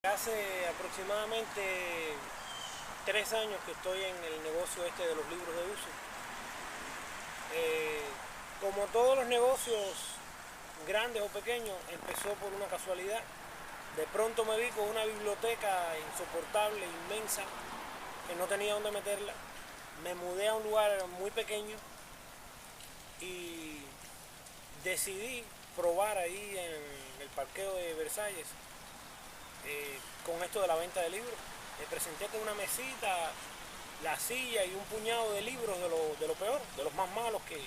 Hace aproximadamente 3 años que estoy en el negocio este de los libros de uso. Eh, Como todos los negocios, grandes o pequeños, empezó por una casualidad. De pronto me vi con una biblioteca insoportable, inmensa, que no tenía dónde meterla. Me mudé a un lugar muy pequeño y decidí probar ahí en el parqueo de Versalles con esto de la venta de libros. Me presenté con una mesita, la silla y un puñado de libros de lo peor, de los más malos, que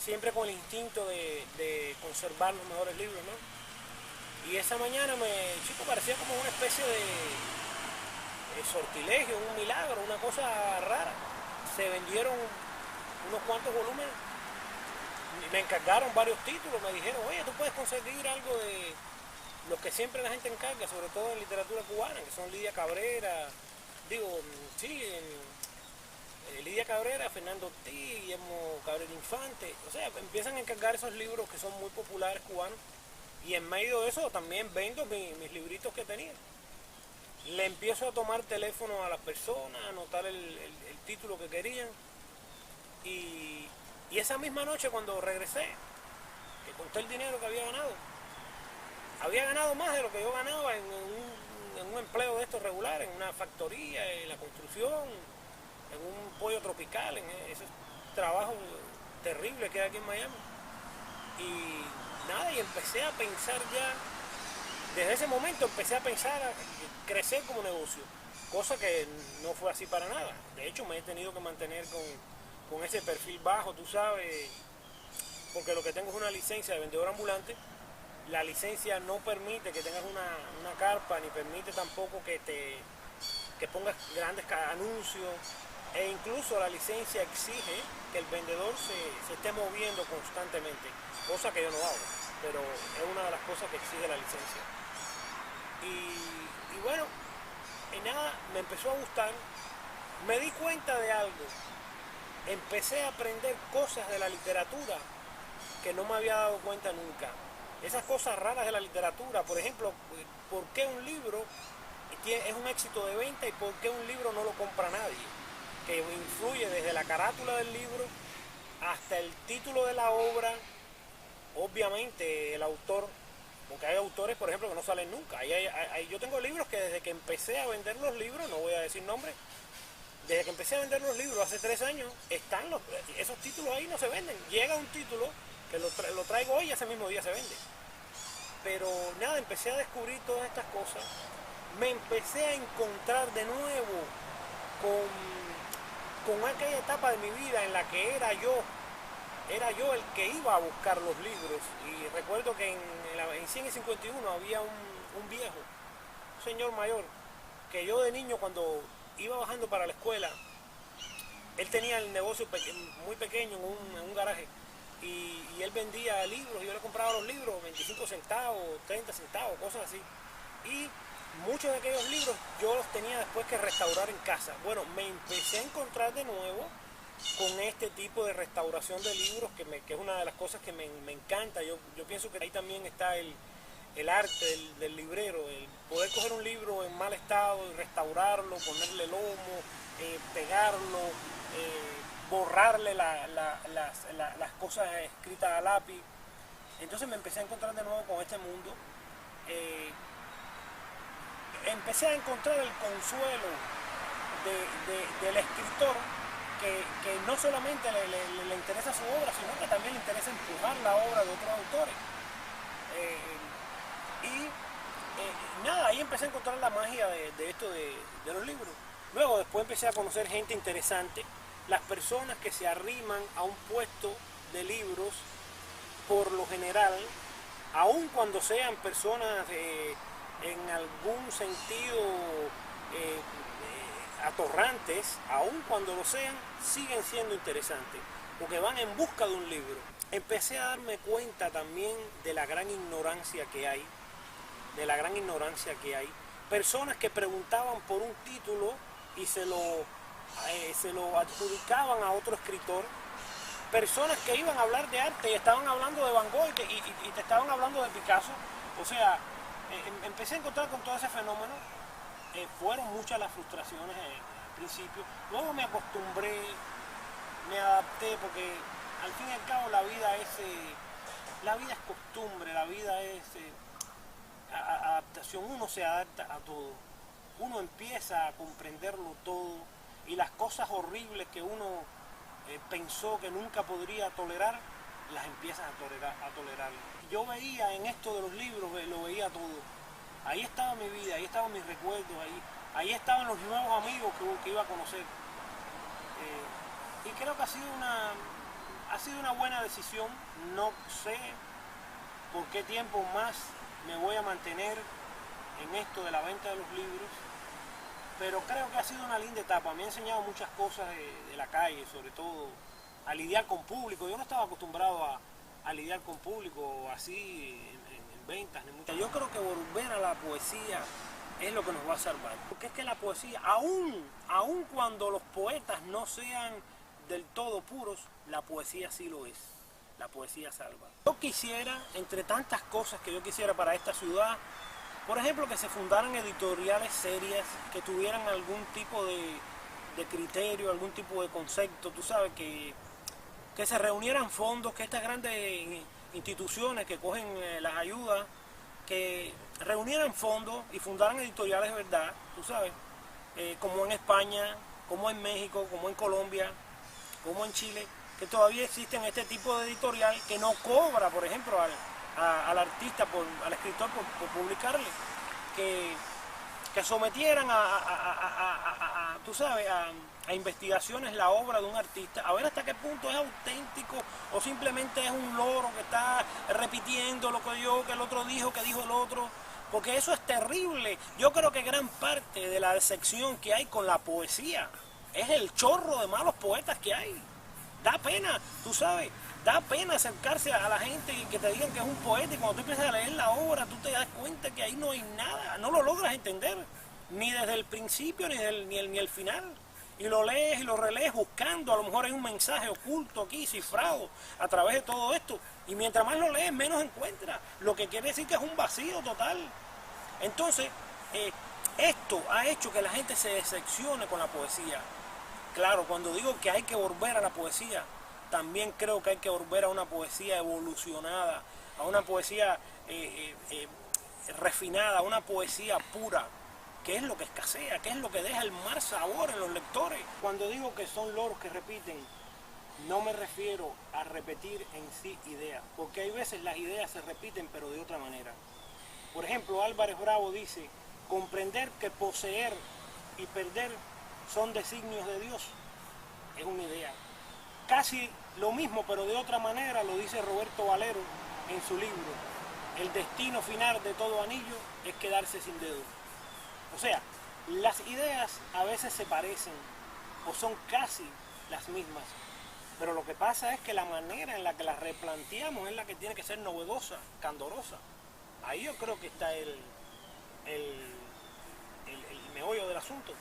siempre con el instinto de conservar los mejores libros, ¿no? Y esa mañana chico, parecía como una especie de sortilegio, un milagro, una cosa rara. Se vendieron unos cuantos volúmenes, me encargaron varios títulos, me dijeron, oye, tú puedes conseguir algo de los que siempre la gente encarga, sobre todo en literatura cubana, que son Lidia Cabrera, digo, sí, Lidia Cabrera, Fernando Ortiz, Guillermo Cabrera Infante. O sea, empiezan a encargar esos libros que son muy populares cubanos, y en medio de eso también vendo mis libritos que tenía. Le empiezo a tomar teléfono a las personas, a anotar el título que querían, y, y esa misma noche cuando regresé, que conté el dinero que había ganado más de lo que yo ganaba en un empleo de estos regular, en una factoría, en la construcción, en un pollo tropical, en esos trabajos terribles que hay aquí en Miami. Y nada, y empecé a pensar ya, desde ese momento empecé a pensar a crecer como negocio, cosa que no fue así para nada. De hecho, me he tenido que mantener con ese perfil bajo, tú sabes, porque lo que tengo es una licencia de vendedor ambulante. La licencia no permite que tengas una carpa, ni permite tampoco que pongas grandes anuncios, e incluso la licencia exige que el vendedor se esté moviendo constantemente, cosa que yo no hago, pero es una de las cosas que exige la licencia. Y bueno, en nada, me empezó a gustar, me di cuenta de algo, empecé a aprender cosas de la literatura que no me había dado cuenta nunca. Esas cosas raras de la literatura, por ejemplo, por qué un libro es un éxito de venta y por qué un libro no lo compra nadie, que influye desde la carátula del libro hasta el título de la obra, obviamente el autor, porque hay autores, por ejemplo, que no salen nunca. Yo tengo libros que desde que empecé a vender los libros, no voy a decir nombres, desde que empecé a vender los libros hace 3 años, esos títulos ahí no se venden. Llega un título que lo traigo hoy y ese mismo día se vende. Pero nada, empecé a descubrir todas estas cosas. Me empecé a encontrar de nuevo con aquella etapa de mi vida en la que era yo el que iba a buscar los libros. Y recuerdo que en 100 y 51 había un viejo, un señor mayor, que yo de niño cuando iba bajando para la escuela, él tenía el negocio muy pequeño en un garaje, y él vendía libros, y yo le compraba los libros 25 centavos, 30 centavos, cosas así. Y muchos de aquellos libros yo los tenía después que restaurar en casa. Bueno, me empecé a encontrar de nuevo con este tipo de restauración de libros, que es una de las cosas que me encanta. Yo pienso que ahí también está el arte del librero, el poder coger un libro en mal estado y restaurarlo, ponerle lomo, pegarlo, borrarle las cosas escritas a lápiz. Entonces me empecé a encontrar de nuevo con este mundo. Eh, Empecé a encontrar el consuelo del escritor, que no solamente le interesa su obra, sino que también le interesa empujar la obra de otros autores. Nada, ahí empecé a encontrar la magia de esto de los libros. Luego después empecé a conocer gente interesante, las personas que se arriman a un puesto de libros, por lo general, aun cuando sean personas en algún sentido atorrantes, aun cuando lo sean, siguen siendo interesantes, porque van en busca de un libro. Empecé a darme cuenta también de la gran ignorancia que hay, personas que preguntaban por un título y se lo adjudicaban a otro escritor, personas que iban a hablar de arte y estaban hablando de Van Gogh y te estaban hablando de Picasso. O sea, empecé a encontrar con todo ese fenómeno. Fueron muchas las frustraciones al principio. Luego me acostumbré, me adapté, porque al fin y al cabo la vida es costumbre, la vida es adaptación. Uno se adapta a todo, uno empieza a comprenderlo todo, y las cosas horribles que uno pensó que nunca podría tolerar, las empiezas a tolerar. Yo veía en esto de los libros, lo veía todo. Ahí estaba mi vida, ahí estaban mis recuerdos, ahí estaban los nuevos amigos que iba a conocer. Y creo que ha sido una buena decisión. No sé por qué tiempo más me voy a mantener en esto de la venta de los libros, pero creo que ha sido una linda etapa. Me ha enseñado muchas cosas de la calle, sobre todo a lidiar con público. Yo no estaba acostumbrado a lidiar con público así en ventas. Yo creo que volver a la poesía es lo que nos va a salvar. Porque es que la poesía, aun cuando los poetas no sean del todo puros, la poesía sí lo es. La poesía salva. Yo quisiera, entre tantas cosas que yo quisiera para esta ciudad, por ejemplo, que se fundaran editoriales serias, que tuvieran algún tipo de criterio, algún tipo de concepto, tú sabes, que se reunieran fondos, que estas grandes instituciones que cogen las ayudas, que reunieran fondos y fundaran editoriales de verdad, tú sabes, como en España, como en México, como en Colombia, como en Chile, que todavía existen este tipo de editorial que no cobra, por ejemplo, al artista, al escritor por publicarle, que sometieran tú sabes, a investigaciones la obra de un artista, a ver hasta qué punto es auténtico o simplemente es un loro que está repitiendo lo que el otro dijo, que dijo el otro, porque eso es terrible. Yo creo que gran parte de la decepción que hay con la poesía es el chorro de malos poetas que hay. Da pena, tú sabes, da pena acercarse a la gente y que te digan que es un poeta, y cuando tú empiezas a leer la obra tú te das cuenta que ahí no hay nada, no lo logras entender, ni desde el principio ni el final. Y lo lees y lo relees buscando, a lo mejor hay un mensaje oculto aquí, cifrado, a través de todo esto. Y mientras más lo lees, menos encuentras, lo que quiere decir que es un vacío total. Entonces, esto ha hecho que la gente se decepcione con la poesía. Claro, cuando digo que hay que volver a la poesía, también creo que hay que volver a una poesía evolucionada, a una poesía refinada, a una poesía pura, que es lo que escasea, que es lo que deja el mal sabor en los lectores. Cuando digo que son loros que repiten, no me refiero a repetir en sí ideas, porque hay veces las ideas se repiten pero de otra manera. Por ejemplo, Álvarez Bravo dice, comprender que poseer y perder son designios de Dios, es una idea. Casi lo mismo, pero de otra manera, lo dice Roberto Valero en su libro, El destino final de todo anillo es quedarse sin dedo. O sea, las ideas a veces se parecen o son casi las mismas, pero lo que pasa es que la manera en la que las replanteamos es la que tiene que ser novedosa, candorosa. Ahí yo creo que está el meollo del asunto.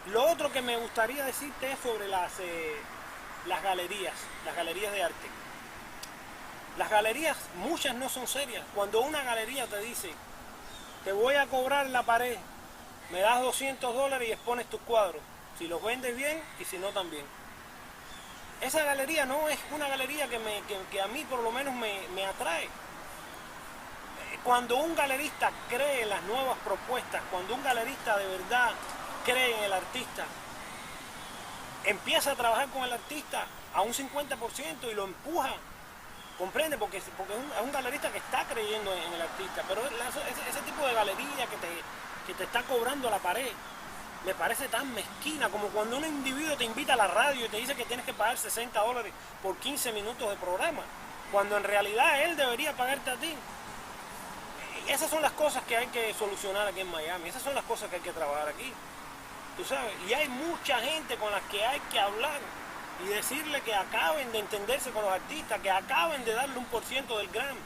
Lo otro que me gustaría decirte es sobre las galerías de arte. Las galerías, muchas no son serias. Cuando una galería te dice, te voy a cobrar la pared, me das $200 y expones tus cuadros, si los vendes bien y si no también. Esa galería no es una galería que a mí por lo menos me atrae. Cuando un galerista cree en las nuevas propuestas, cuando un galerista de verdad cree en el artista, empieza a trabajar con el artista a un 50% y lo empuja, comprende, porque es un galerista que está creyendo en el artista. Pero ese tipo de galería que te está cobrando la pared me parece tan mezquina, como cuando un individuo te invita a la radio y te dice que tienes que pagar $60 por 15 minutos de programa, cuando en realidad él debería pagarte a ti. Esas son las cosas que hay que solucionar aquí en Miami, esas son las cosas que hay que trabajar aquí, tú sabes. Y hay mucha gente con la que hay que hablar y decirle que acaben de entenderse con los artistas, que acaben de darle 1% del GRAM,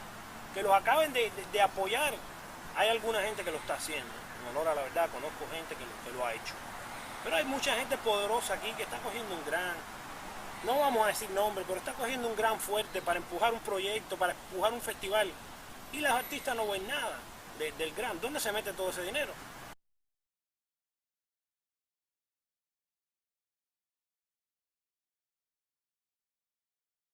que los acaben de apoyar. Hay alguna gente que lo está haciendo, en honor a la verdad, conozco gente que lo ha hecho. Pero hay mucha gente poderosa aquí que está cogiendo un GRAM, no vamos a decir nombre, pero está cogiendo un GRAM fuerte para empujar un proyecto, para empujar un festival. Y los artistas no ven nada. del grant. ¿Dónde se mete todo ese dinero?